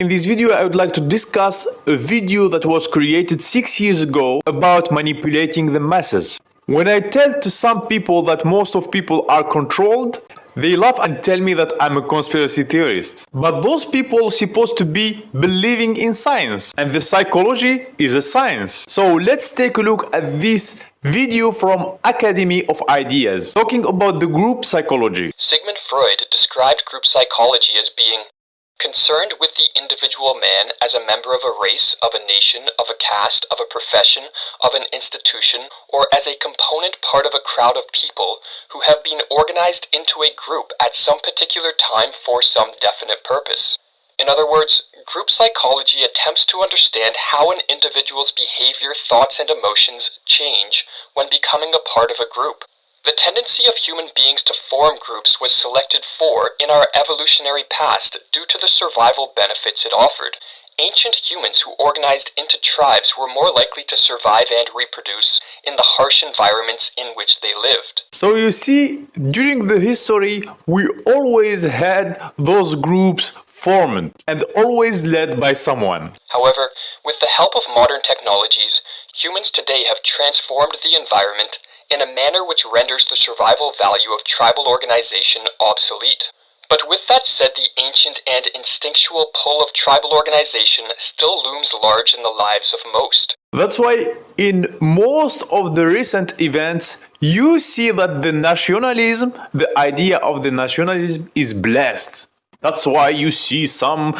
In this video, I would like to discuss a video that was created 6 years ago about manipulating the masses. When I tell to some people that most of people are controlled, they laugh and tell me that I'm a conspiracy theorist. But those people are supposed to be believing in science, and the psychology is a science. So let's take a look at this video from Academy of Ideas, talking about the group psychology. Sigmund Freud described group psychology as being concerned with the individual man as a member of a race, of a nation, of a caste, of a profession, of an institution, or as a component part of a crowd of people who have been organized into a group at some particular time for some definite purpose. In other words, group psychology attempts to understand how an individual's behavior, thoughts, and emotions change when becoming a part of a group. The tendency of human beings to form groups was selected for in our evolutionary past due to the survival benefits it offered. Ancient humans who organized into tribes were more likely to survive and reproduce in the harsh environments in which they lived. So you see, during the history, we always had those groups formed and always led by someone. However, with the help of modern technologies, humans today have transformed the environment in a manner which renders the survival value of tribal organization obsolete. But with that said, the ancient and instinctual pull of tribal organization still looms large in the lives of most. That's why in most of the recent events, you see that the nationalism, the idea of the nationalism is blessed. That's why you see some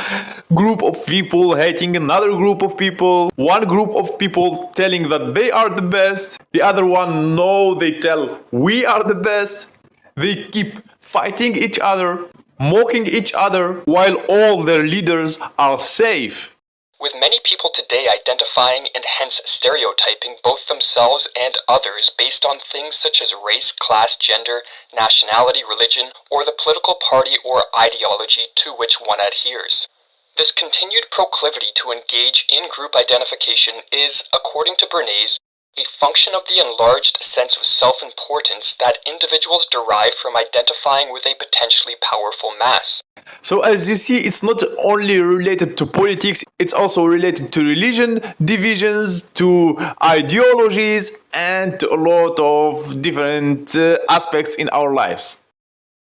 group of people hating another group of people. One group of people telling that they are the best. The other one, no, they tell we are the best. They keep fighting each other, mocking each other, while all their leaders are safe. With many people today identifying and hence stereotyping both themselves and others based on things such as race, class, gender, nationality, religion, or the political party or ideology to which one adheres. This continued proclivity to engage in group identification is, according to Bernays, a function of the enlarged sense of self-importance that individuals derive from identifying with a potentially powerful mass. So as you see, it's not only related to politics, it's also related to religion, divisions, to ideologies, and to a lot of different aspects in our lives.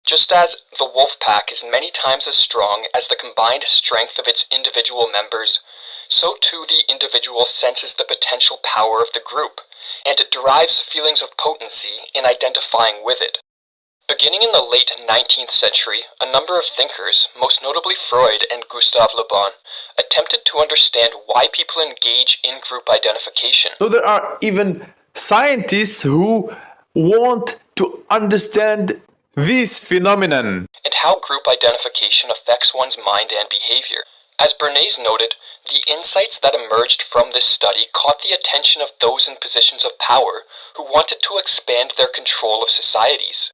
Just as the wolf pack is many times as strong as the combined strength of its individual members, so too the individual senses the potential power of the group, and it derives feelings of potency in identifying with it. Beginning in the late 19th century, a number of thinkers, most notably Freud and Gustave Le Bon, attempted to understand why people engage in group identification. So there are even scientists who want to understand this phenomenon and how group identification affects one's mind and behavior. As Bernays noted, the insights that emerged from this study caught the attention of those in positions of power who wanted to expand their control of societies.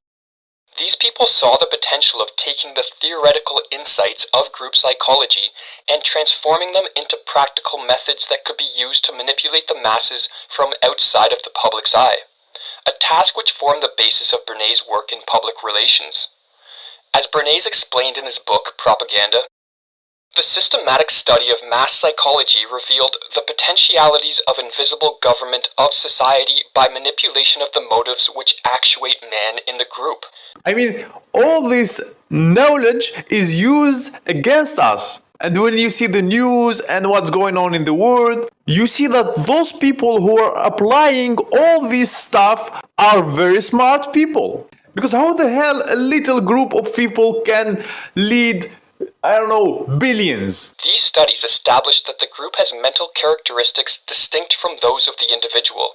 These people saw the potential of taking the theoretical insights of group psychology and transforming them into practical methods that could be used to manipulate the masses from outside of the public's eye, a task which formed the basis of Bernays' work in public relations. As Bernays explained in his book, Propaganda, the systematic study of mass psychology revealed the potentialities of invisible government of society by manipulation of the motives which actuate man in the group. I mean, all this knowledge is used against us. And when you see the news and what's going on in the world, you see that those people who are applying all this stuff are very smart people. Because how the hell a little group of people can lead, I don't know, billions? These studies established that the group has mental characteristics distinct from those of the individual,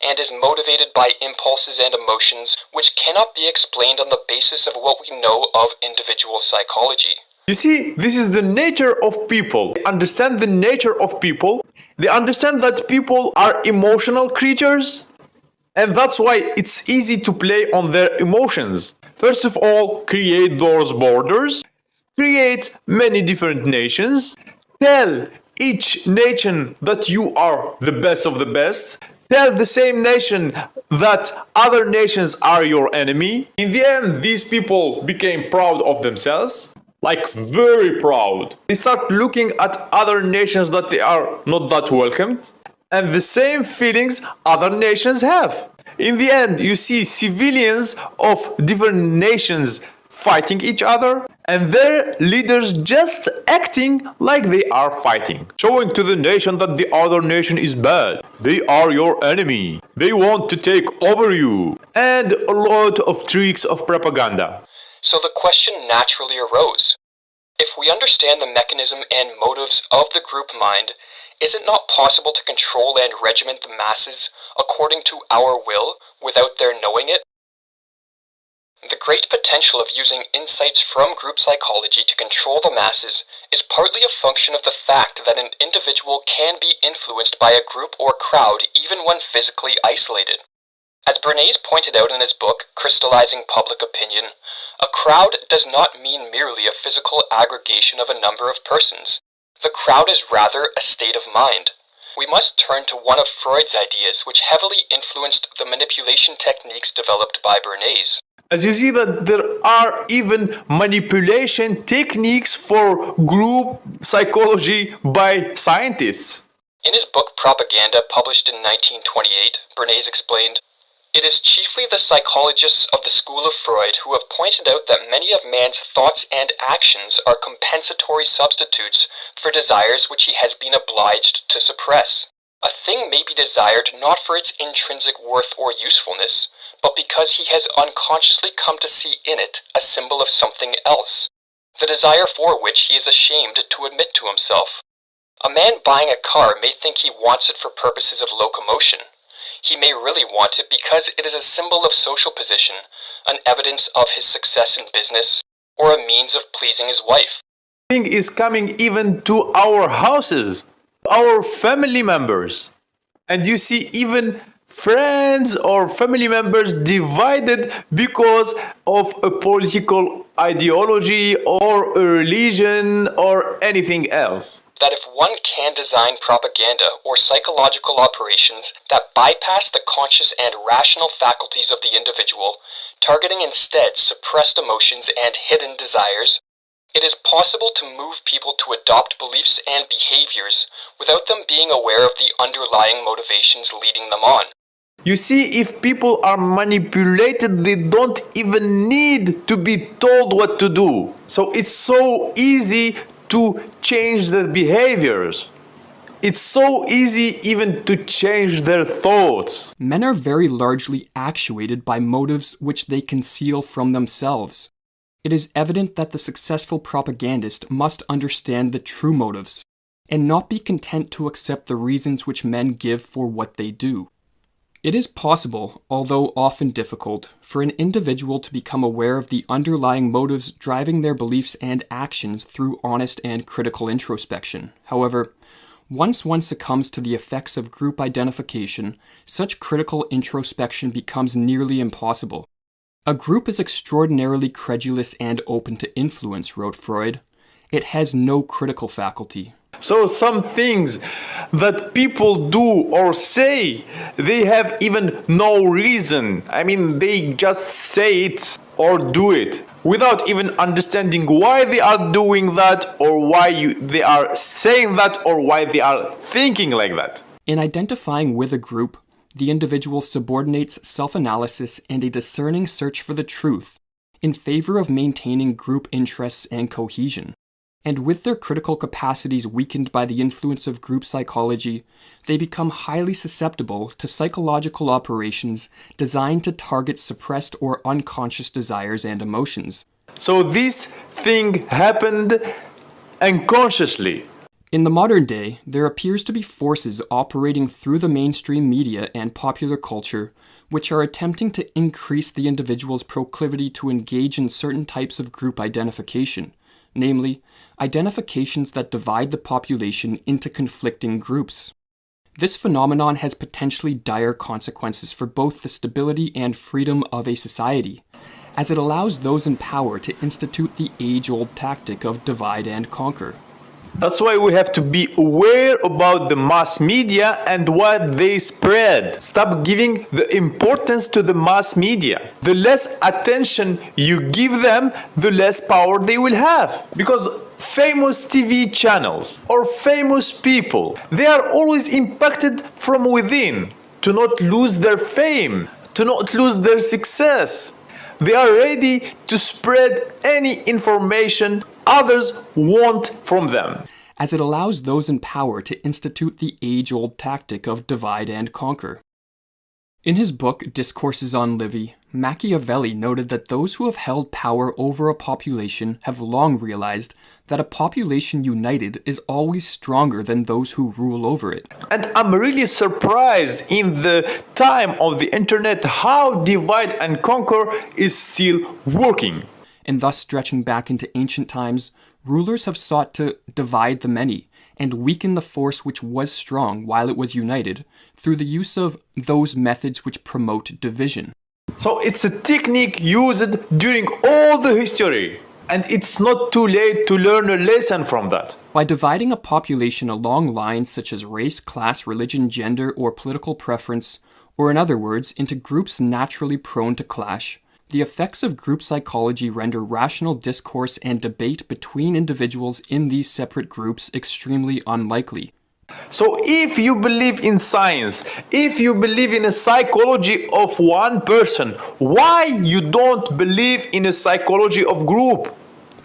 and is motivated by impulses and emotions which cannot be explained on the basis of what we know of individual psychology. You see, this is the nature of people. They understand the nature of people. They understand that people are emotional creatures, and that's why it's easy to play on their emotions. First of all, create those borders, create many different nations, tell each nation that you are the best of the best, tell the same nation that other nations are your enemy. In the end, these people became proud of themselves. like very proud. They start looking at other nations that they are not that welcomed, and the same feelings other nations have. In the end, you see civilians of different nations fighting each other, and their leaders just acting like they are fighting, showing to the nation that the other nation is bad. They are your enemy. They want to take over you. And a lot of tricks of propaganda. So the question naturally arose. If we understand the mechanism and motives of the group mind, is it not possible to control and regiment the masses according to our will without their knowing it? The great potential of using insights from group psychology to control the masses is partly a function of the fact that an individual can be influenced by a group or crowd even when physically isolated. As Bernays pointed out in his book, Crystallizing Public Opinion, a crowd does not mean merely a physical aggregation of a number of persons. The crowd is rather a state of mind. We must turn to one of Freud's ideas which heavily influenced the manipulation techniques developed by Bernays. As you see that there are even manipulation techniques for group psychology by scientists. In his book Propaganda, published in 1928, Bernays explained, "It is chiefly the psychologists of the school of Freud who have pointed out that many of man's thoughts and actions are compensatory substitutes for desires which he has been obliged to suppress. A thing may be desired not for its intrinsic worth or usefulness, but because he has unconsciously come to see in it a symbol of something else, the desire for which he is ashamed to admit to himself. A man buying a car may think he wants it for purposes of locomotion. He may really want it because it is a symbol of social position, an evidence of his success in business, or a means of pleasing his wife." Thing is coming even to our houses, our family members. And you see even friends or family members divided because of a political ideology or a religion or anything else. That if one can design propaganda or psychological operations that bypass the conscious and rational faculties of the individual, targeting instead suppressed emotions and hidden desires, it is possible to move people to adopt beliefs and behaviors without them being aware of the underlying motivations leading them on. You see, if people are manipulated, they don't even need to be told what to do. So it's so easy to change their behaviors. It's so easy even to change their thoughts. Men are very largely actuated by motives which they conceal from themselves. It is evident that the successful propagandist must understand the true motives, and not be content to accept the reasons which men give for what they do. It is possible, although often difficult, for an individual to become aware of the underlying motives driving their beliefs and actions through honest and critical introspection. However, once one succumbs to the effects of group identification, such critical introspection becomes nearly impossible. A group is extraordinarily credulous and open to influence, wrote Freud. It has no critical faculty. So some things that people do or say, they have even no reason. I mean, they just say it or do it without even understanding why they are doing that or why they are saying that or why they are thinking like that. In identifying with a group, the individual subordinates self-analysis and a discerning search for the truth in favor of maintaining group interests and cohesion. And with their critical capacities weakened by the influence of group psychology, they become highly susceptible to psychological operations designed to target suppressed or unconscious desires and emotions. So this thing happened unconsciously. In the modern day, there appears to be forces operating through the mainstream media and popular culture which are attempting to increase the individual's proclivity to engage in certain types of group identification, namely, identifications that divide the population into conflicting groups. This phenomenon has potentially dire consequences for both the stability and freedom of a society, as it allows those in power to institute the age-old tactic of divide and conquer. That's why we have to be aware about the mass media and what they spread. Stop giving the importance to the mass media. The less attention you give them, the less power they will have. Because famous TV channels or famous people, they are always impacted from within to not lose their fame, to not lose their success. They are ready to spread any information others want from them. As it allows those in power to institute the age-old tactic of divide and conquer. In his book Discourses on Livy, Machiavelli noted that those who have held power over a population have long realized that a population united is always stronger than those who rule over it. And I'm really surprised in the time of the internet how divide and conquer is still working. And thus stretching back into ancient times, rulers have sought to divide the many and weaken the force which was strong while it was united through the use of those methods which promote division. So it's a technique used during all the history, and it's not too late to learn a lesson from that. By dividing a population along lines such as race, class, religion, gender, or political preference, or in other words, into groups naturally prone to clash, the effects of group psychology render rational discourse and debate between individuals in these separate groups extremely unlikely. So if you believe in science, if you believe in a psychology of one person, why you don't believe in a psychology of group?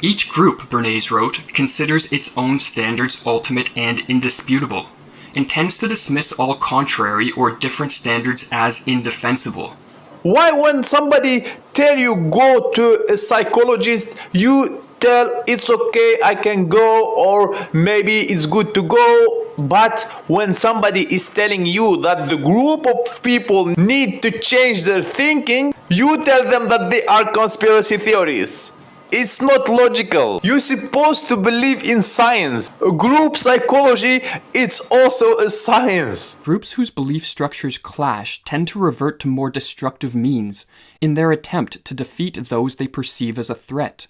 Each group, Bernays wrote, considers its own standards ultimate and indisputable, and tends to dismiss all contrary or different standards as indefensible. Why when somebody tell you go to a psychologist, you tell it's okay, I can go, or maybe it's good to go, but when somebody is telling you that the group of people need to change their thinking, you tell them that they are conspiracy theories. It's not logical. You're supposed to believe in science. Group psychology, it's also a science. Groups whose belief structures clash tend to revert to more destructive means in their attempt to defeat those they perceive as a threat.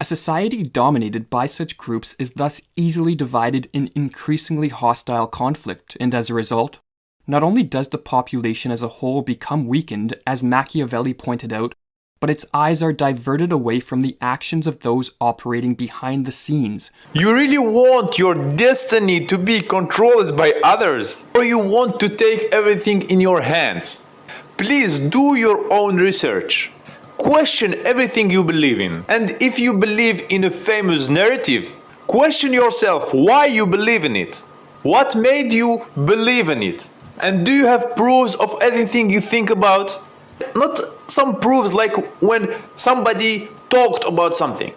A society dominated by such groups is thus easily divided in increasingly hostile conflict, and as a result, not only does the population as a whole become weakened, as Machiavelli pointed out, but its eyes are diverted away from the actions of those operating behind the scenes. You really want your destiny to be controlled by others, or you want to take everything in your hands? Please do your own research. Question everything you believe in. And if you believe in a famous narrative, question yourself why you believe in it. What made you believe in it? And do you have proofs of anything you think about? Not some proofs like when somebody talked about something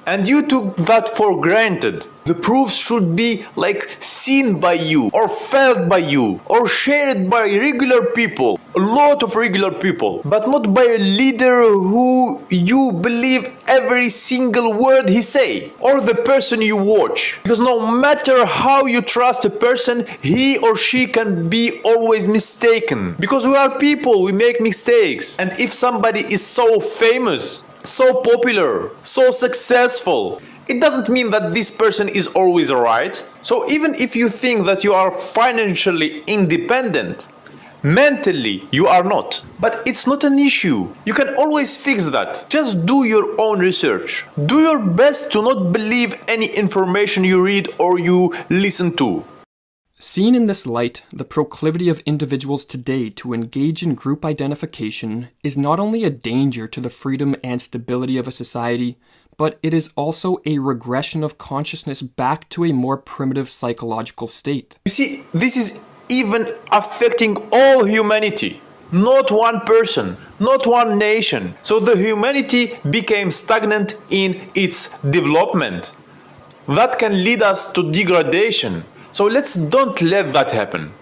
and you took that for granted. The proofs should be like seen by you or felt by you or shared by regular people, a lot of regular people, but not by a leader who you believe every single word he say, or the person you watch. Because no matter how you trust a person, he or she can be always mistaken. Because we are people, we make mistakes. And if somebody is so famous, so popular, so successful, it doesn't mean that this person is always right. So even if you think that you are financially independent, mentally you are not. But it's not an issue. You can always fix that. Just do your own research. Do your best to not believe any information you read or you listen to. Seen in this light, the proclivity of individuals today to engage in group identification is not only a danger to the freedom and stability of a society, but it is also a regression of consciousness back to a more primitive psychological state. You see, this is even affecting all humanity. Not one person, not one nation. So the humanity became stagnant in its development. That can lead us to degradation. So let's don't let that happen.